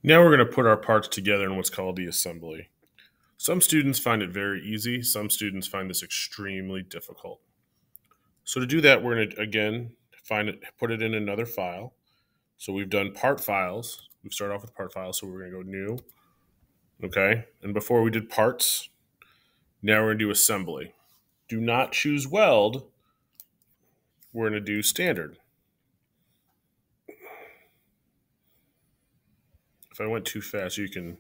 Now we're going to put our parts together in what's called the assembly. Some students find it very easy. Some students find this extremely difficult. So to do that, we're going to, again, put it in another file. So we've done part files. We've started off with part files, so we're going to go new. Okay, and before we did parts, now we're going to do assembly. Do not choose Weld. We're going to do standard. If I went too fast, you can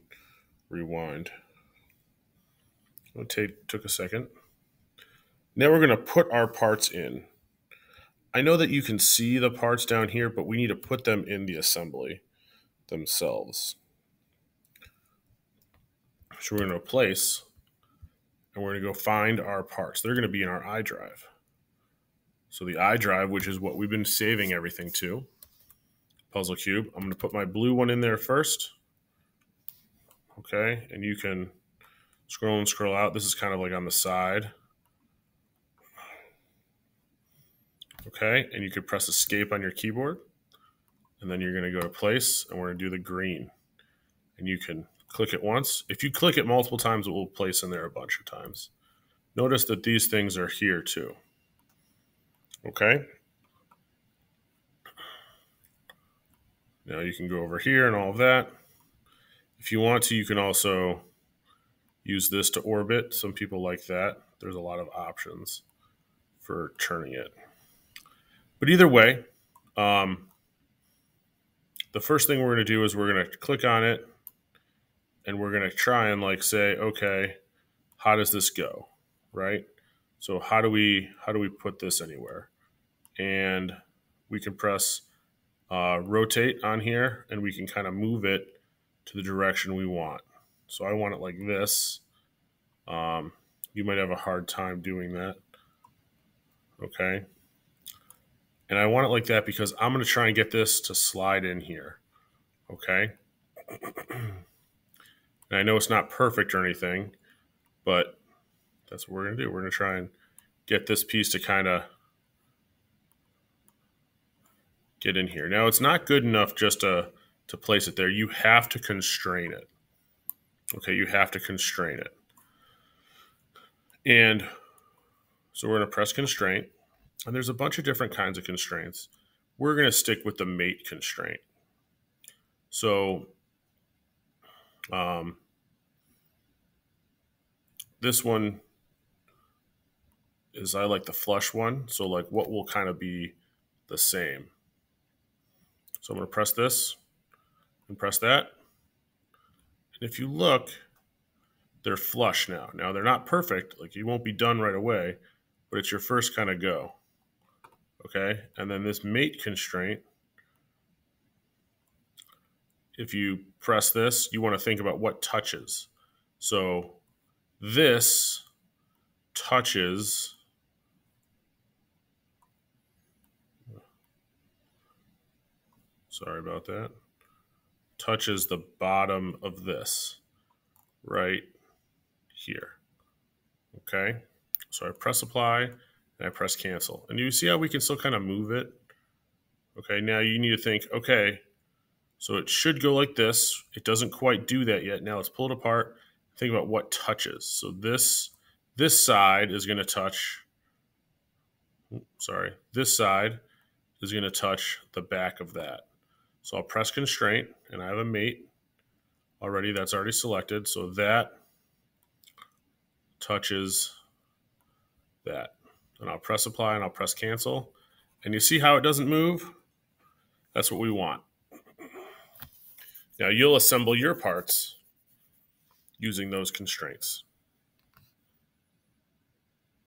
rewind. It took a second. Now we're going to put our parts in. I know that you can see the parts down here, but we need to put them in the assembly themselves. So we're going to place, and we're going to go find our parts. They're going to be in our iDrive. So the iDrive, which is what we've been saving everything to, puzzle cube. I'm going to put my blue one in there first. Okay, and you can scroll and scroll out. This is kind of like on the side. Okay, and you could press escape on your keyboard, and then you're going to go to place, and we're going to do the green. And you can click it once. If you click it multiple times, it will place in there a bunch of times. Notice that these things are here too. Okay. Now you can go over here and all of that. If you want to, you can also use this to orbit. Some people like that. There's a lot of options for turning it. But either way, the first thing we're going to do is we're going to click on it, and we're going to try and say, okay, how does this go, right? So how do we put this anywhere? And we can press rotate on here, and we can kind of move it to the direction we want. So I want it like this. You might have a hard time doing that. Okay. And I want it like that because I'm going to try and get this to slide in here. Okay. And I know it's not perfect or anything, but that's what we're going to do. We're going to try and get this piece to kind of get in here. Now, it's not good enough just to place it there. You have to constrain it. Okay, you have to constrain it. And so we're going to press constraint. And there's a bunch of different kinds of constraints. We're going to stick with the mate constraint. So this one is, I like the flush one. So what will kind of be the same. So I'm going to press this and press that. And if you look, they're flush now. Now they're not perfect. You won't be done right away, but it's your first kind of go. Okay, and then this mate constraint, if you press this, you want to think about what touches. So this touches touches the bottom of this right here. Okay, so I press apply and I press cancel. And you see how we can still kind of move it? Okay, now you need to think, okay, so it should go like this. It doesn't quite do that yet. Now let's pull it apart. Think about what touches. So this side is going to touch, this side is going to touch the back of that. So I'll press constraint, and I have a mate already. That's already selected. So that touches that. And I'll press apply and I'll press cancel. And you see how it doesn't move? That's what we want. Now you'll assemble your parts using those constraints.